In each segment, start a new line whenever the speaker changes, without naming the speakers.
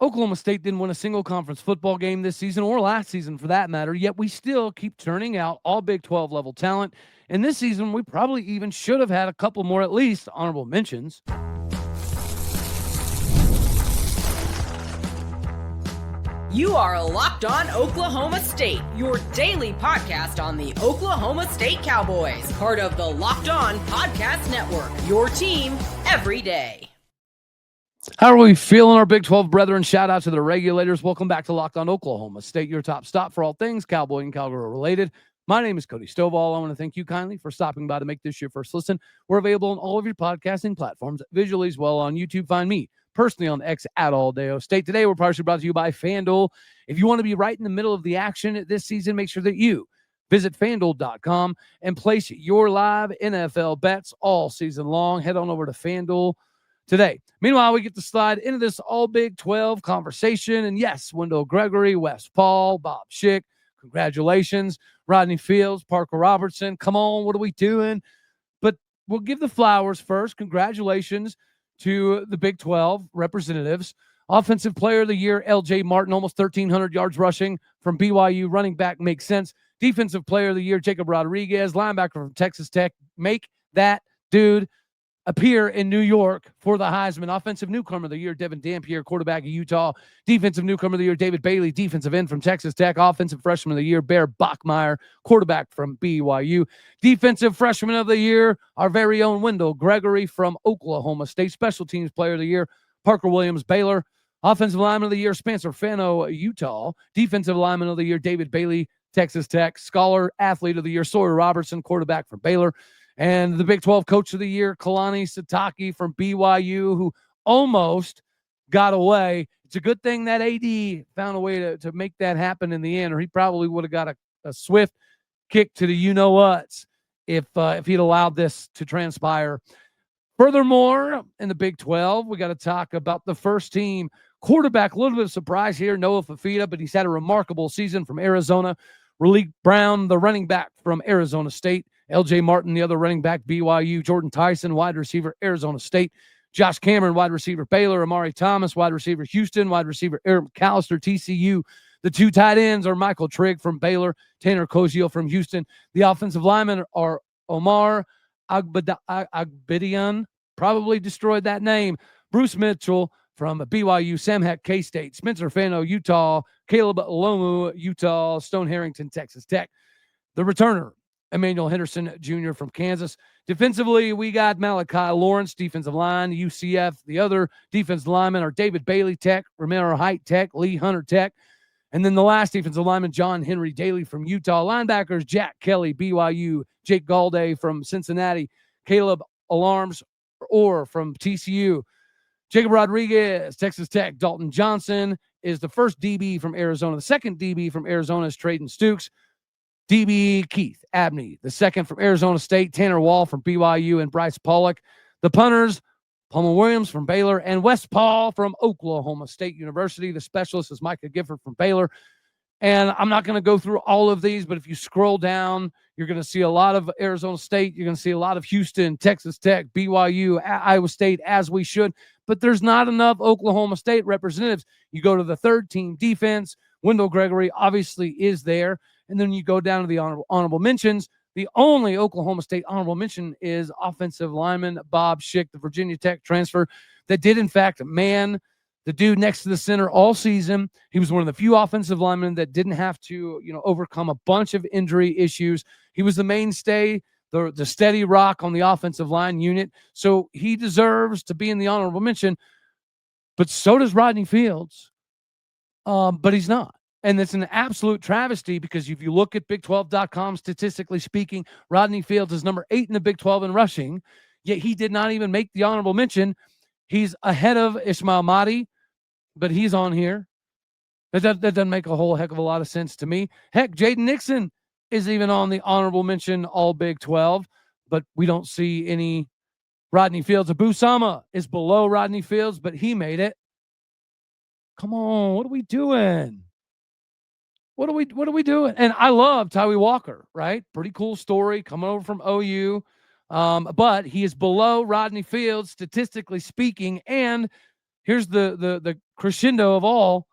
Oklahoma State didn't win a single conference football game this season or last season for that matter, yet we still keep turning out all Big 12 level talent. And this season, we probably even should have had a couple more, at least, honorable mentions.
You are Locked On Oklahoma State, your daily podcast on the Oklahoma State Cowboys, part of the Locked On Podcast Network, your team every day.
How are we feeling, our Big 12 brethren? Shout out to the regulators. Welcome back to Locked On Oklahoma State, your top stop for all things Cowboy and Cowgirl related. My name is Cody Stovall. I want to thank you kindly for stopping by to make this your first listen. We're available on all of your podcasting platforms, visually as well on YouTube. Find me personally on X at All-Day State. Today, we're partially brought to you by FanDuel. If you want to be right in the middle of the action this season, make sure that you visit FanDuel.com and place your live NFL bets all season long. Head on over to FanDuel today. Meanwhile, we get to slide into this all Big 12 conversation. And yes, Wendell Gregory, Wes Pahl, Bob Schick, congratulations. Rodney Fields, Parker Robertson, come on, what are we doing? But we'll give the flowers first. Congratulations to the Big 12 representatives. Offensive Player of the Year, L.J. Martin, almost 1,300 yards rushing from BYU. Running back makes sense. Defensive Player of the Year, Jacob Rodriguez, linebacker from Texas Tech. Make that dude appear in New York for the Heisman. Offensive Newcomer of the Year, Devin Dampier, quarterback of Utah. Defensive Newcomer of the Year, David Bailey, defensive end from Texas Tech. Offensive Freshman of the Year, Bear Bachmeier, quarterback from BYU. Defensive Freshman of the Year, our very own Wendell Gregory from Oklahoma State. Special Teams Player of the Year, Parker Williams, Baylor. Offensive Lineman of the Year, Spencer Fano, Utah. Defensive Lineman of the Year, David Bailey, Texas Tech. Scholar Athlete of the Year, Sawyer Robertson, quarterback from Baylor. And the Big 12 Coach of the Year, Kalani Sitake from BYU, who almost got away. It's a good thing that AD found a way to make that happen in the end, or he probably would have got a swift kick to the you-know-whats if he'd allowed this to transpire. Furthermore, in the Big 12, we got to talk about the first team quarterback. A little bit of surprise here, Noah Fafita, but he's had a remarkable season from Arizona. Raleek Brown, the running back from Arizona State. L.J. Martin, the other running back, BYU. Jordan Tyson, wide receiver, Arizona State. Josh Cameron, wide receiver, Baylor. Amari Thomas, wide receiver, Houston. Wide receiver, Eric McAllister, TCU. The two tight ends are Michael Trigg from Baylor, Tanner Koziel from Houston. The offensive linemen are Omar Agbidian, probably destroyed that name. Bruce Mitchell from BYU, Sam Heck, K-State. Spencer Fano, Utah. Caleb Lomu, Utah. Stone Harrington, Texas Tech. The returner, Emmanuel Henderson Jr. from Kansas. Defensively, we got Malachi Lawrence, defensive line, UCF. The other defensive linemen are David Bailey, Tech, Romero Height, Tech, Lee Hunter, Tech. And then the last defensive lineman, John Henry Daly from Utah. Linebackers, Jack Kelly, BYU, Jake Galday from Cincinnati, Caleb Alarms Orr from TCU, Jacob Rodriguez, Texas Tech. Dalton Johnson is the first DB from Arizona. The second DB from Arizona is Traden Stukes. DB Keith Abney, the second from Arizona State. Tanner Wall from BYU and Bryce Pollock. The punters, Palmer Williams from Baylor and Wes Pahl from Oklahoma State University. The specialist is Micah Gifford from Baylor. And I'm not going to go through all of these, but if you scroll down, you're going to see a lot of Arizona State. You're going to see a lot of Houston, Texas Tech, BYU, Iowa State, as we should. But there's not enough Oklahoma State representatives. You go to the third team defense. Wendell Gregory obviously is there. And then you go down to the honorable mentions. The only Oklahoma State honorable mention is offensive lineman Bob Schick, the Virginia Tech transfer, that did, in fact, man the dude next to the center all season. He was one of the few offensive linemen that didn't have to, overcome a bunch of injury issues. He was the mainstay, the steady rock on the offensive line unit. So he deserves to be in the honorable mention. But so does Rodney Fields. But he's not. And it's an absolute travesty because if you look at Big12.com, statistically speaking, Rodney Fields is number 8 in the Big 12 in rushing, yet he did not even make the honorable mention. He's ahead of Ismail Mahdi, but he's on here. That doesn't make a whole heck of a lot of sense to me. Heck, Jaden Nixon is even on the honorable mention all Big 12, but we don't see any Rodney Fields. Abu Sama is below Rodney Fields, but he made it. Come on, what are we doing? What are we doing? And I love Tyree Walker, right? Pretty cool story coming over from OU. But he is below Rodney Fields, statistically speaking. And here's the crescendo of all,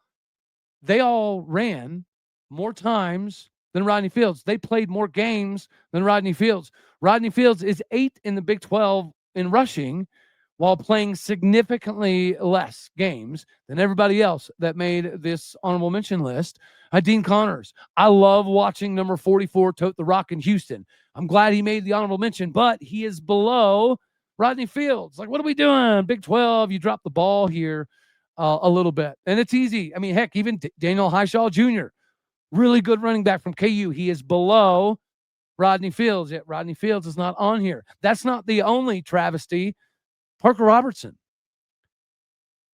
they all ran more times than Rodney Fields. They played more games than Rodney Fields. Rodney Fields is 8th in the Big 12 in rushing while playing significantly less games than everybody else that made this honorable mention list. Dean Connors. I love watching number 44 tote the rock in Houston. I'm glad he made the honorable mention, but he is below Rodney Fields. Like, what are we doing? Big 12, you dropped the ball here a little bit. And it's easy. I mean, heck, even Daniel Highshaw Jr., really good running back from KU. He is below Rodney Fields, yet Rodney Fields is not on here. That's not the only travesty. Parker Robertson,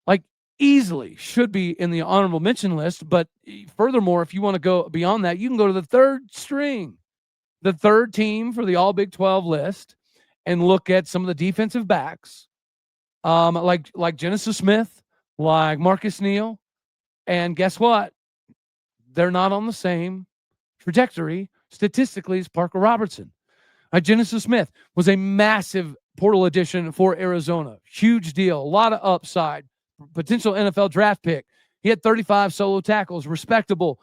like, easily should be in the honorable mention list. But furthermore, if you want to go beyond that, you can go to the third string, the third team for the all Big 12 list, and look at some of the defensive backs, like Genesis Smith, like Marcus Neal. And guess what? They're not on the same trajectory statistically as Parker Robertson. Genesis Smith was a massive portal addition for Arizona. Huge deal. A lot of upside. Potential NFL draft pick. He had 35 solo tackles. Respectable.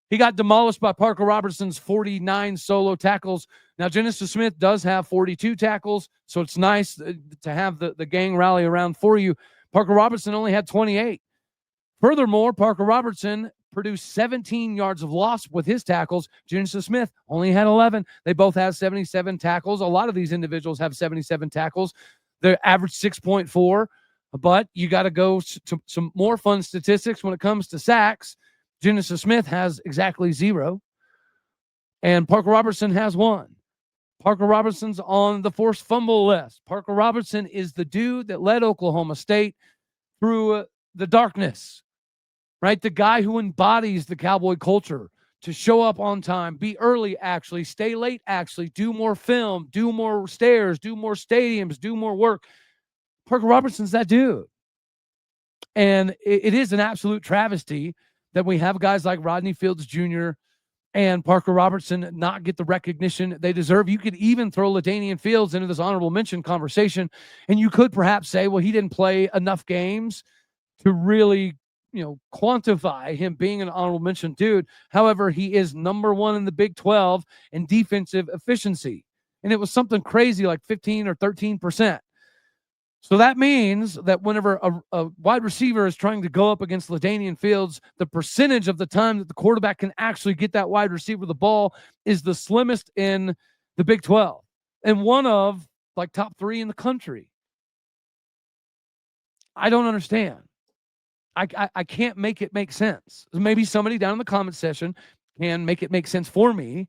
He got demolished by Parker Robertson's 49 solo tackles. Now, Genesis Smith does have 42 tackles, so it's nice to have the gang rally around for you. Parker Robertson only had 28. Furthermore, Parker Robertson produced 17 yards of loss with his tackles. Genesis Smith only had 11. They both have 77 tackles. A lot of these individuals have 77 tackles. They're average 6.4, but you got to go to some more fun statistics when it comes to sacks. Genesis Smith has exactly 0, and Parker Robertson has 1. Parker Robertson's on the forced fumble list. Parker Robertson is the dude that led Oklahoma State through the darkness, right? The guy who embodies the Cowboy culture to show up on time, be early, actually, stay late, actually, do more film, do more stairs, do more stadiums, do more work. Parker Robertson's that dude. And it is an absolute travesty that we have guys like Rodney Fields Jr. and Parker Robertson not get the recognition they deserve. You could even throw LaDanian Fields into this honorable mention conversation, and you could perhaps say, well, he didn't play enough games to really, quantify him being an honorable mention dude. However, he is number 1 in the Big 12 in defensive efficiency. And it was something crazy like 15 or 13%. So that means that whenever a wide receiver is trying to go up against LaDanian Fields, the percentage of the time that the quarterback can actually get that wide receiver the ball is the slimmest in the Big 12 and one of like top 3 in the country. I don't understand. I can't make it make sense. Maybe somebody down in the comment section can make it make sense for me,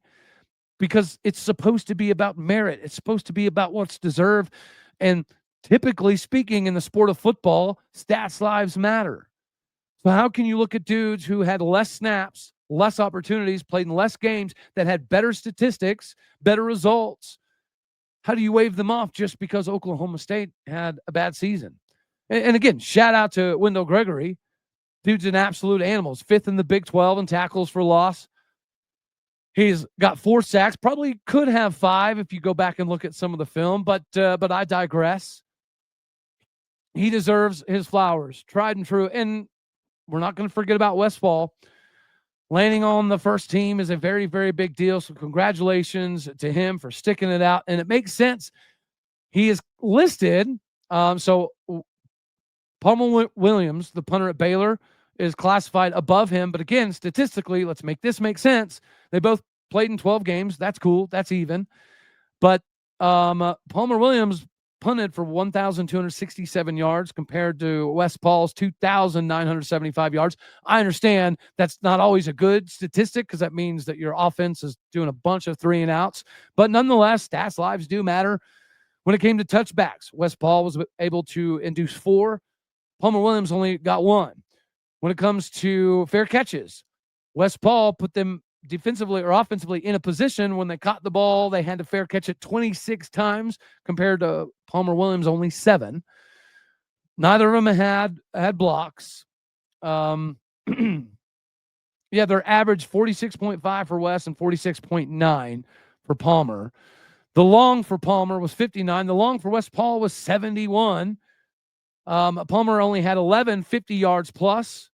because it's supposed to be about merit. It's supposed to be about what's deserved. And typically speaking, in the sport of football, stats lives matter. So how can you look at dudes who had less snaps, less opportunities, played in less games, that had better statistics, better results? How do you wave them off just because Oklahoma State had a bad season? And again, shout out to Wendell Gregory. Dude's an absolute animal. He's 5th in the Big 12 in tackles for loss. He's got 4 sacks. Probably could have 5 if you go back and look at some of the film, but I digress. He deserves his flowers, tried and true. And we're not going to forget about Wes Pahl. Landing on the first team is a very, very big deal. So congratulations to him for sticking it out. And it makes sense. He is listed. So Palmer Williams, the punter at Baylor, is classified above him. But again, statistically, let's make this make sense. They both played in 12 games. That's cool. That's even. But Palmer Williams punted for 1,267 yards compared to Wes Pahl's 2,975 yards. I understand that's not always a good statistic, because that means that your offense is doing a bunch of 3 and outs. But nonetheless, stats lives do matter. When it came to touchbacks, Wes Pahl was able to induce 4. Palmer Williams only got 1. When it comes to fair catches, Wes Pahl put them defensively or offensively in a position when they caught the ball, they had to fair catch it 26 times compared to Palmer Williams only 7. Neither of them had blocks. Yeah, their average 46.5 for Wes and 46.9 for Palmer. The long for Palmer was 59. The long for Wes Pahl was 71. Palmer only had 11 50 yards plus.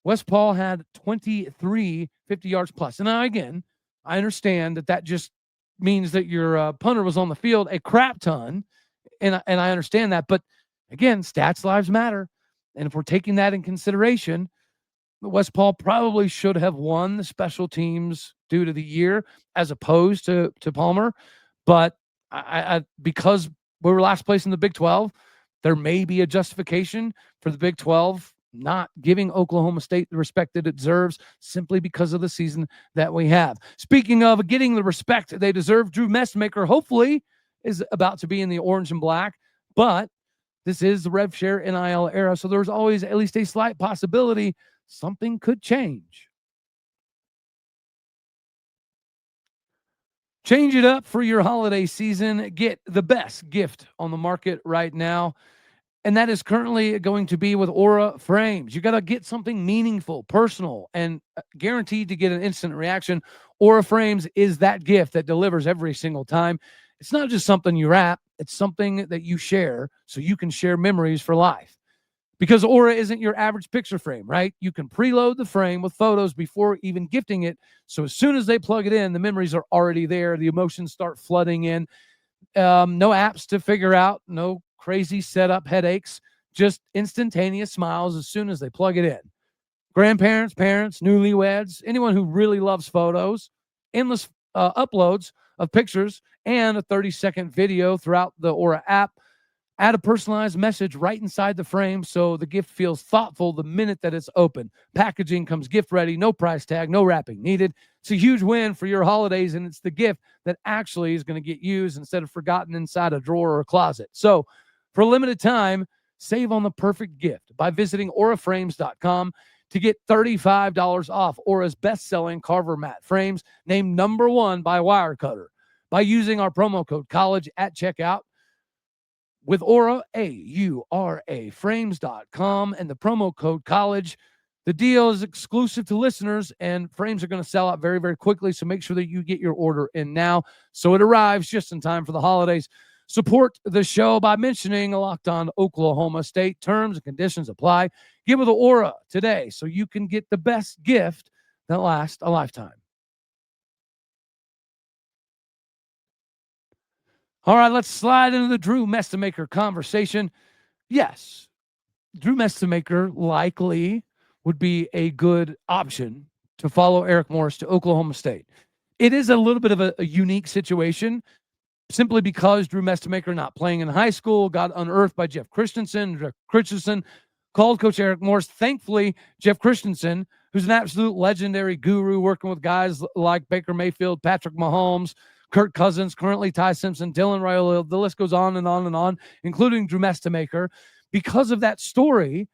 Wes Pahl had 23 50 yards plus. And now, again, I understand that just means that your punter was on the field a crap ton, and I understand that. But, again, stats lives matter. And if we're taking that in consideration, Wes Pahl probably should have won the special teams due to the year as opposed to Palmer. But I because we were last place in the Big 12, there may be a justification for the Big 12 not giving Oklahoma State the respect that it deserves simply because of the season that we have. Speaking of getting the respect they deserve, Drew Mestemaker hopefully is about to be in the orange and black, but this is the rev share NIL era, so there's always at least a slight possibility something could change. Change it up for your holiday season. Get the best gift on the market right now, and that is currently going to be with Aura Frames. You got to get something meaningful, personal, and guaranteed to get an instant reaction. Aura Frames is that gift that delivers every single time. It's not just something you wrap, it's something that you share so you can share memories for life. Because Aura isn't your average picture frame, right? You can preload the frame with photos before even gifting it. So as soon as they plug it in, the memories are already there. The emotions start flooding in. No apps to figure out, no crazy setup headaches, just instantaneous smiles as soon as they plug it in. Grandparents, parents, newlyweds, anyone who really loves photos, endless uploads of pictures, and a 30-second video throughout the Aura app. Add a personalized message right inside the frame so the gift feels thoughtful the minute that it's open. Packaging comes gift ready, no price tag, no wrapping needed. It's a huge win for your holidays, and it's the gift that actually is going to get used instead of forgotten inside a drawer or a closet. So for a limited time, save on the perfect gift by visiting auraframes.com to get $35 off Aura's best-selling Carver mat frames, named #1 by Wirecutter. By using our promo code COLLEGE at checkout, with Aura, A-U-R-A, frames.com, and the promo code COLLEGE. The deal is exclusive to listeners, and frames are going to sell out very, very quickly, so make sure that you get your order in now so it arrives just in time for the holidays. Support the show by mentioning Locked On Oklahoma State. Terms and conditions apply. Get with Aura today so you can get the best gift that lasts a lifetime. All right, let's slide into the Drew Mestemaker conversation. Yes, Drew Mestemaker likely would be a good option to follow Eric Morris to Oklahoma State. It is a little bit of a unique situation simply because Drew Mestemaker not playing in high school got unearthed by Jeff Christensen. Jeff Christensen called Coach Eric Morris. Thankfully, Jeff Christensen, who's an absolute legendary guru working with guys like Baker Mayfield, Patrick Mahomes, Kirk Cousins, currently Ty Simpson, Dylan Raiola, the list goes on and on and on, including Drew Mestemaker. Because of that story,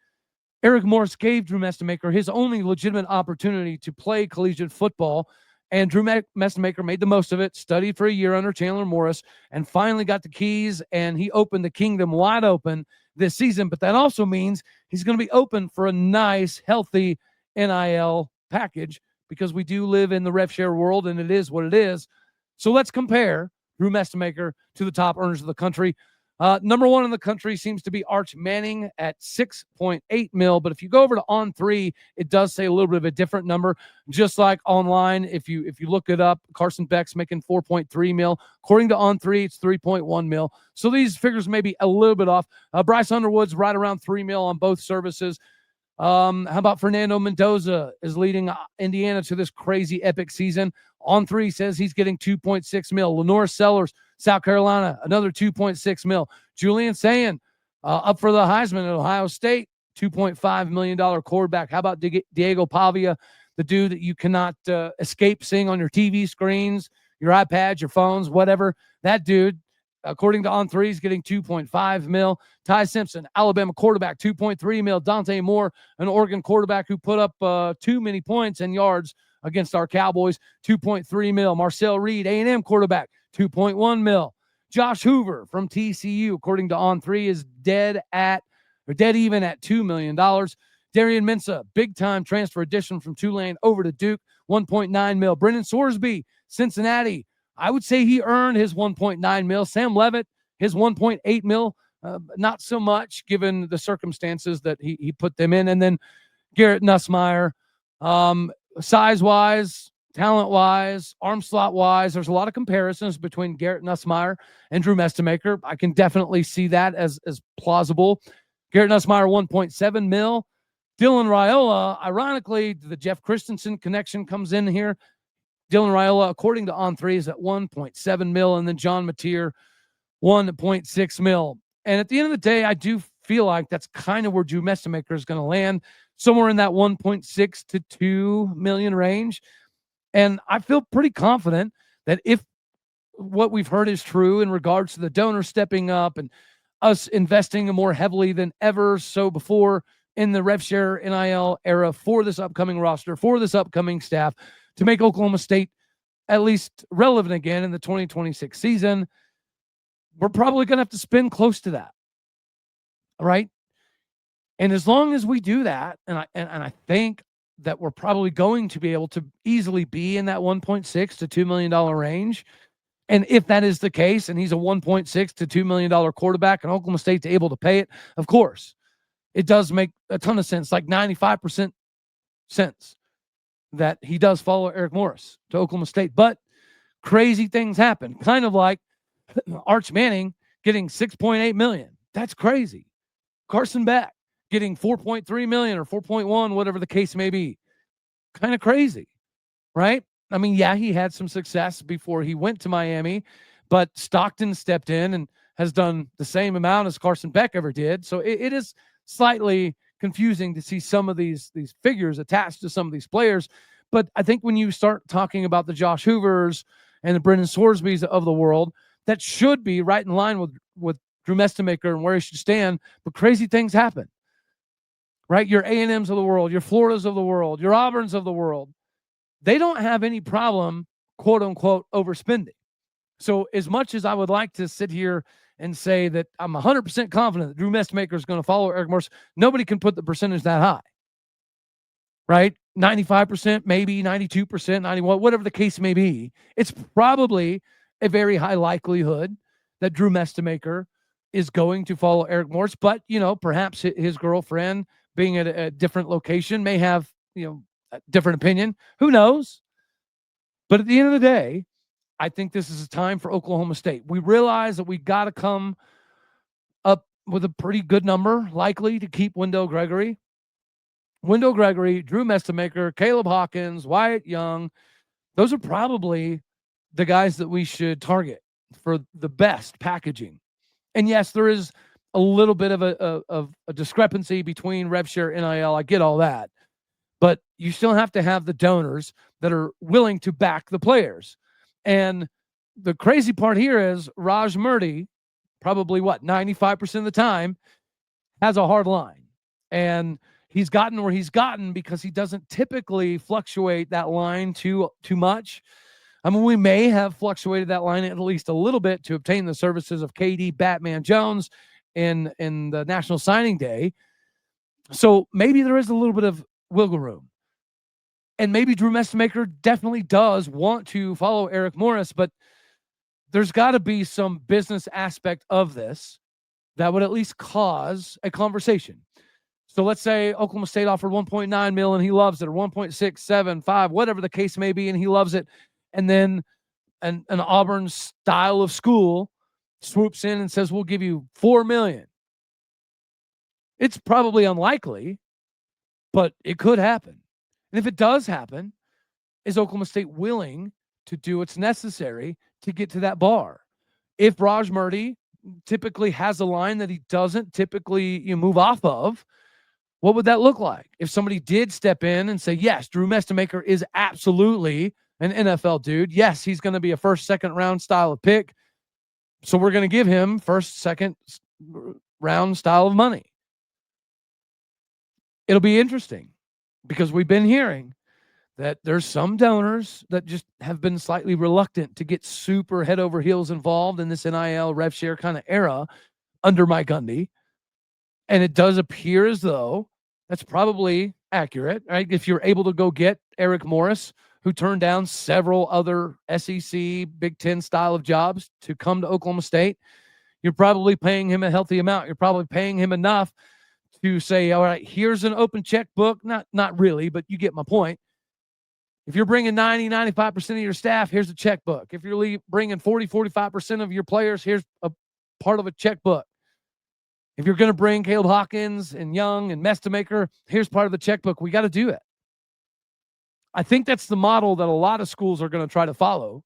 Eric Morris gave Drew Mestemaker his only legitimate opportunity to play collegiate football, and Drew Mestemaker made the most of it, studied for a year under Chandler Morris, and finally got the keys, and he opened the kingdom wide open this season. But that also means he's going to be open for a nice, healthy NIL package because we do live in the rev share world, and it is what it is. So let's compare Drew Mestemaker to the top earners of the country. #1 in the country seems to be Arch Manning at 6.8 mil. But if you go over to On3, it does say a little bit of a different number. Just like online, if you look it up, Carson Beck's making 4.3 mil. According to On3, it's 3.1 mil. So these figures may be a little bit off. Bryce Underwood's right around 3 mil on both services. How about Fernando Mendoza is leading Indiana to this crazy epic season. On3 says he's getting 2.6 mil. Lenore Sellers, South Carolina, another 2.6 mil. Julian Sayin, up for the Heisman at Ohio State, $2.5 million quarterback. How about Diego Pavia, the dude that you cannot escape seeing on your TV screens, your iPads, your phones, whatever. That dude, according to On3, is getting 2.5 mil. Ty Simpson, Alabama quarterback, 2.3 mil. Dante Moore, an Oregon quarterback who put up too many points and yards against our Cowboys, 2.3 mil. Marcel Reed, A&M quarterback, 2.1 mil. Josh Hoover from TCU, according to On3, is dead even at $2 million. Darian Mensah, big-time transfer addition from Tulane over to Duke, 1.9 mil. Brendan Sorsby, Cincinnati, I would say he earned his 1.9 mil. Sam Levitt, his 1.8 mil. not so much given the circumstances that he put them in. And then Garrett Nussmeier, size-wise, talent-wise, arm slot-wise, there's a lot of comparisons between Garrett Nussmeier and Drew Mestemaker. I can definitely see that as plausible. Garrett Nussmeier, 1.7 mil. Dylan Raiola, ironically, the Jeff Christensen connection comes in here. Dylan Raiola, according to On3, is at 1.7 mil, and then John Mateer, 1.6 mil. And at the end of the day, I do feel like that's kind of where Drew Mestemaker is going to land, somewhere in that 1.6 to 2 million range. And I feel pretty confident that if what we've heard is true in regards to the donor stepping up and us investing more heavily than ever so before in the rev share NIL era for this upcoming roster, for this upcoming staff, to make Oklahoma State at least relevant again in the 2026 season, we're probably going to have to spend close to that. All right. And as long as we do that, and I think that we're probably going to be able to easily be in that $1.6 to $2 million range. And if that is the case, and he's a $1.6 to $2 million quarterback and Oklahoma State's able to pay it, of course, it does make a ton of sense, like 95% sense that he does follow Eric Morris to Oklahoma State. But crazy things happen, kind of like Arch Manning getting $6.8 million. That's crazy. Carson Beck getting $4.3 million or 4.1, whatever the case may be. Kind of crazy, right? I mean, yeah, he had some success before he went to Miami, but Stockton stepped in and has done the same amount as Carson Beck ever did. So it is slightly confusing to see some of these figures attached to some of these players. But I think when you start talking about the Josh Hoovers and the Brendan Sorsbys of the world, that should be right in line with Drew Mestemaker and where he should stand. But crazy things happen, right? Your A&Ms of the world, your Floridas of the world, your Auburns of the world, they don't have any problem, quote unquote, overspending. So as much as I would like to sit here and say that I'm 100% confident that Drew Mestemaker is going to follow Eric Morris, nobody can put the percentage that high, right? 95%, maybe 92%, 91, whatever the case may be. It's probably a very high likelihood that Drew Mestemaker is going to follow Eric Morris, but, you know, perhaps his girlfriend being at a different location may have, you know, a different opinion. Who knows? But at the end of the day, I think this is a time for Oklahoma State. We realize that we got to come up with a pretty good number, likely to keep Wendell Gregory, Drew Mestemaker, Caleb Hawkins, Wyatt Young. Those are probably the guys that we should target for the best packaging. And yes, there is a little bit of a discrepancy between rev share and NIL. I get all that. But you still have to have the donors that are willing to back the players. And the crazy part here is Raj Murti, probably 95% of the time, has a hard line. And he's gotten where he's gotten because he doesn't typically fluctuate that line too much. I mean, we may have fluctuated that line at least a little bit to obtain the services of KD Batman Jones in the National Signing Day. So maybe there is a little bit of wiggle room. And maybe Drew Mestemaker definitely does want to follow Eric Morris, but there's got to be some business aspect of this that would at least cause a conversation. So let's say Oklahoma State offered 1.9 mil and he loves it, or 1.675, whatever the case may be, and he loves it. And then an Auburn style of school swoops in and says, we'll give you $4 million. It's probably unlikely, but it could happen. And if it does happen, is Oklahoma State willing to do what's necessary to get to that bar? If Raj Murti typically has a line that he doesn't typically move off of, what would that look like? If somebody did step in and say, yes, Drew Mestemaker is absolutely an NFL dude. Yes, he's going to be a first, second round style of pick. So we're going to give him first, second round style of money. It'll be interesting because we've been hearing that there's some donors that just have been slightly reluctant to get super head over heels involved in this NIL rev share kind of era under Mike Gundy. And it does appear as though that's probably accurate, right? If you're able to go get Eric Morris, who turned down several other SEC Big Ten style of jobs to come to Oklahoma State, You're probably paying him a healthy amount. You're probably paying him enough to say, all right, here's an open checkbook. Not really, but you get my point. If you're bringing 90, 95% of your staff, here's a checkbook. If you're bringing 40, 45% of your players, here's a part of a checkbook. If you're going to bring Caleb Hawkins and Young and Mestemaker, here's part of the checkbook. We got to do it. I think that's the model that a lot of schools are going to try to follow.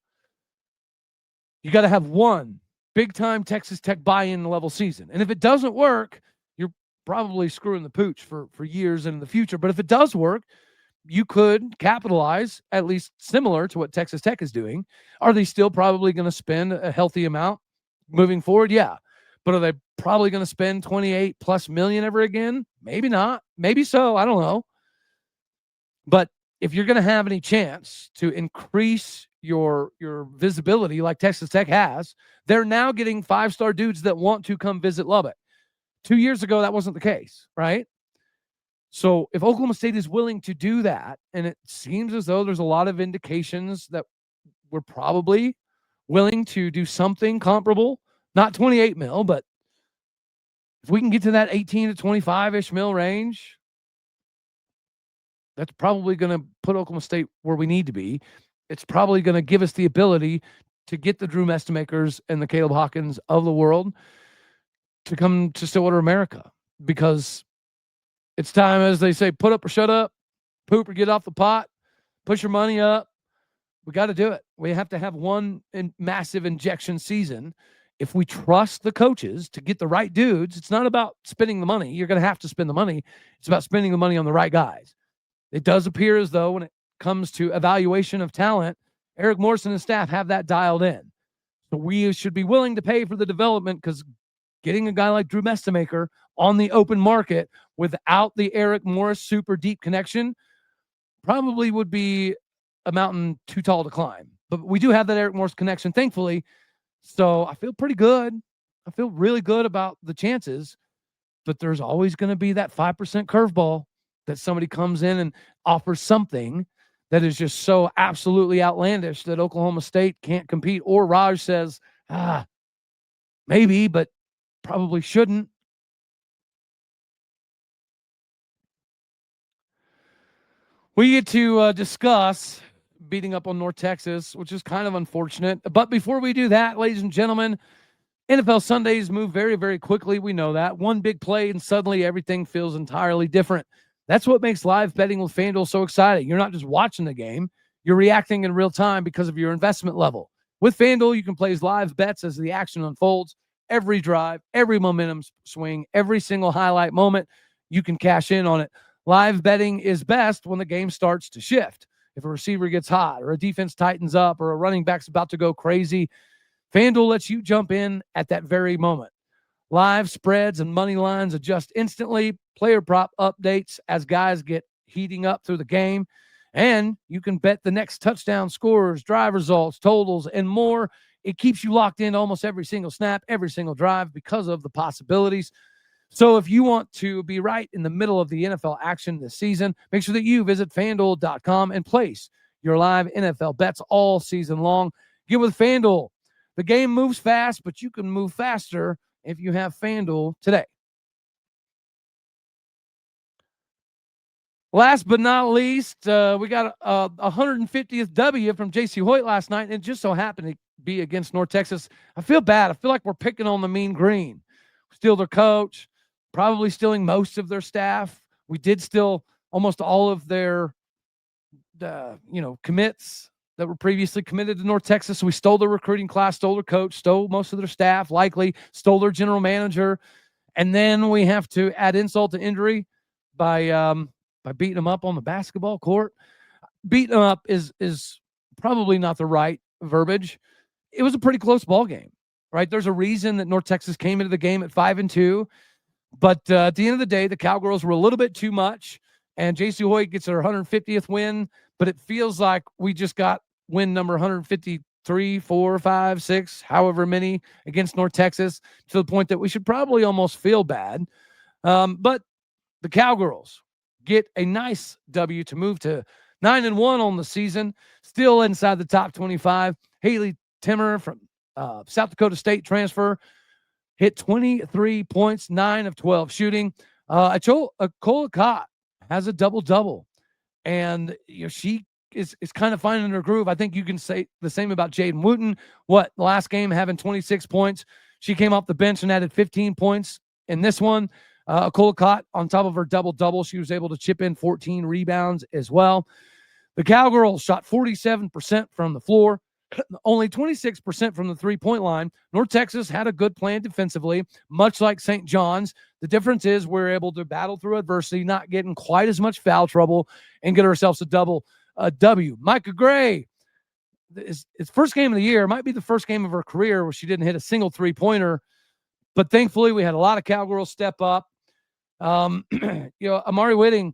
You got to have one big-time Texas Tech buy-in level season. And if it doesn't work, you're probably screwing the pooch for years in the future. But if it does work, you could capitalize, at least similar to what Texas Tech is doing. Are they still probably going to spend a healthy amount moving forward? Yeah. But are they probably going to spend $28+ million ever again? Maybe not. Maybe so. I don't know. But if you're going to have any chance to increase your visibility like Texas Tech has, they're now getting 5-star dudes that want to come visit Lubbock. 2 years ago, that wasn't the case, right? So if Oklahoma State is willing to do that, and it seems as though there's a lot of indications that we're probably willing to do something comparable, not 28 mil, but if we can get to that 18 to 25-ish mil range, that's probably going to put Oklahoma State where we need to be. It's probably going to give us the ability to get the Drew Mestemakers and the Caleb Hawkins of the world to come to Stillwater, America, because it's time, as they say, put up or shut up, poop or get off the pot, push your money up. We got to do it. We have to have one massive injection season. If we trust the coaches to get the right dudes, it's not about spending the money. You're going to have to spend the money. It's about spending the money on the right guys. It does appear as though when it comes to evaluation of talent, Eric Morrison and staff have that dialed in. So we should be willing to pay for the development, because getting a guy like Drew Mestemaker on the open market without the Eric Morris super deep connection probably would be a mountain too tall to climb. But we do have that Eric Morris connection, thankfully. So I feel pretty good. I feel really good about the chances, but there's always going to be that 5% curveball that somebody comes in and offers something that is just so absolutely outlandish that Oklahoma State can't compete. Or Raj says, maybe, but probably shouldn't. We get to discuss beating up on North Texas, which is kind of unfortunate. But before we do that, ladies and gentlemen, NFL Sundays move very, very quickly. We know that. One big play and suddenly everything feels entirely different. That's what makes live betting with FanDuel so exciting. You're not just watching the game, you're reacting in real time because of your investment level. With FanDuel, you can place live bets as the action unfolds. Every drive, every momentum swing, every single highlight moment, you can cash in on it. Live betting is best when the game starts to shift. If a receiver gets hot or a defense tightens up or a running back's about to go crazy, FanDuel lets you jump in at that very moment. Live spreads and money lines adjust instantly. Player prop updates as guys get heating up through the game. And you can bet the next touchdown scores, drive results, totals, and more. It keeps you locked in almost every single snap, every single drive because of the possibilities. So if you want to be right in the middle of the NFL action this season, make sure that you visit FanDuel.com and place your live NFL bets all season long. Get with FanDuel. The game moves fast, but you can move faster if you have FanDuel today. Last but not least, we got a 150th W from Jacie Hoyt last night, and it just so happened to be against North Texas. I feel bad. I feel like we're picking on the Mean Green. Steal their coach, probably stealing most of their staff. We did steal almost all of their, commits that were previously committed to North Texas. So we stole their recruiting class, stole their coach, stole most of their staff, likely stole their general manager. And then we have to add insult to injury by beating them up on the basketball court. Beating them up is probably not the right verbiage. It was a pretty close ball game, right? There's a reason that North Texas came into the game at 5-2. But at the end of the day, the Cowgirls were a little bit too much. And Jacie Hoyt gets her 150th win. But it feels like we just got win number 153, 4, 5, 6, however many against North Texas, to the point that we should probably almost feel bad. But the Cowgirls get a nice W to move to 9-1 on the season, still inside the top 25. Haley Timmer from South Dakota State transfer hit 23 points, 9 of 12 shooting. Akola Cott has a double-double. And she is kind of finding her groove. I think you can say the same about Jaden Wooten. The last game having 26 points. She came off the bench and added 15 points in this one. Akola Cott, on top of her double-double, she was able to chip in 14 rebounds as well. The Cowgirls shot 47% from the floor, only 26% from the three-point line. North Texas had a good plan defensively, much like St. John's. The difference is we're able to battle through adversity, not getting quite as much foul trouble, and get ourselves a W. Micah Gray, his first game of the year, might be the first game of her career where she didn't hit a single three-pointer, but thankfully we had a lot of Cowgirls step up. Amari Whitting,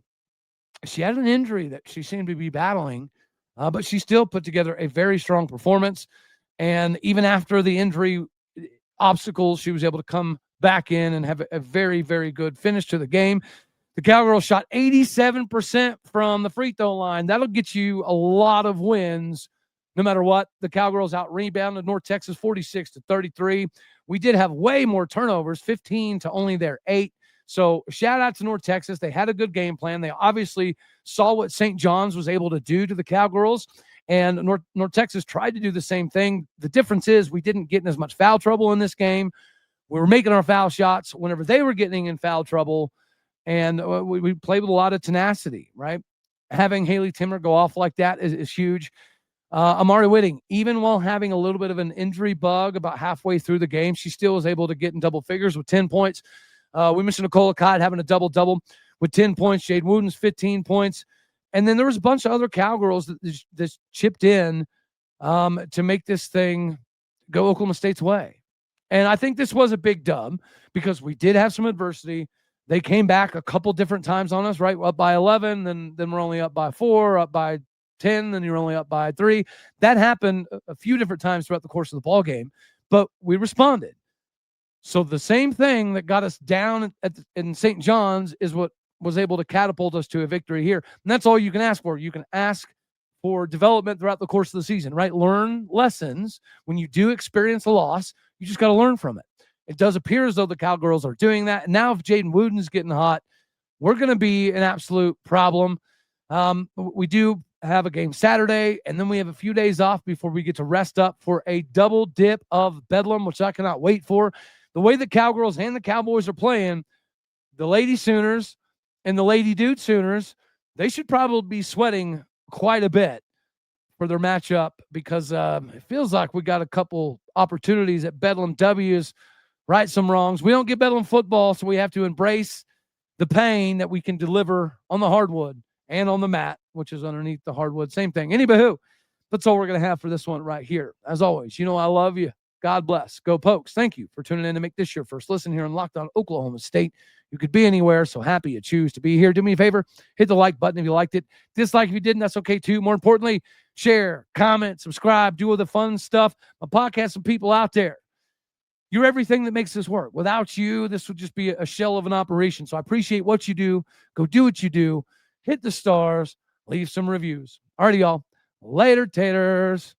she had an injury that she seemed to be battling, but she still put together a very strong performance. And even after the injury obstacles, she was able to come back in and have a very, very good finish to the game. The Cowgirls shot 87% from the free throw line. That'll get you a lot of wins no matter what. The Cowgirls out-rebounded North Texas 46-33. We did have way more turnovers, 15 to only their 8. So shout out to North Texas. They had a good game plan. They obviously saw what St. John's was able to do to the Cowgirls, and North Texas tried to do the same thing. The difference is we didn't get in as much foul trouble in this game. We were making our foul shots whenever they were getting in foul trouble, and we played with a lot of tenacity, right? Having Haley Timmer go off like that is huge. Amari Whitting, even while having a little bit of an injury bug about halfway through the game, she still was able to get in double figures with 10 points. We mentioned Akola Cott having a double-double with 10 points. Jade Wooten's 15 points. And then there was a bunch of other Cowgirls that chipped in to make this thing go Oklahoma State's way. And I think this was a big dub because we did have some adversity. They came back a couple different times on us, right? Up by 11, then we're only up by 4, up by 10, then you're only up by 3. That happened a few different times throughout the course of the ball game, but we responded. So the same thing that got us down in St. John's is what was able to catapult us to a victory here. And that's all you can ask for. You can ask for development throughout the course of the season, right? Learn lessons. When you do experience a loss, you just got to learn from it. It does appear as though the Cowgirls are doing that. And now if Jaden Wooten's getting hot, we're going to be an absolute problem. We do have a game Saturday, and then we have a few days off before we get to rest up for a double dip of Bedlam, which I cannot wait for. The way the Cowgirls and the Cowboys are playing, the Lady Sooners and the Lady Dude Sooners, they should probably be sweating quite a bit for their matchup because it feels like we got a couple opportunities at Bedlam W's, right some wrongs. We don't get Bedlam football, so we have to embrace the pain that we can deliver on the hardwood and on the mat, which is underneath the hardwood. Same thing. Anywho, that's all we're going to have for this one right here. As always, you know I love you. God bless. Go Pokes. Thank you for tuning in to make this your first listen here on Locked On Oklahoma State. You could be anywhere, so happy you choose to be here. Do me a favor, hit the like button if you liked it. Dislike if you didn't, that's okay too. More importantly, share, comment, subscribe, do all the fun stuff. My podcast and people out there. You're everything that makes this work. Without you, this would just be a shell of an operation. So I appreciate what you do. Go do what you do. Hit the stars. Leave some reviews. Alrighty, y'all. Later, taters.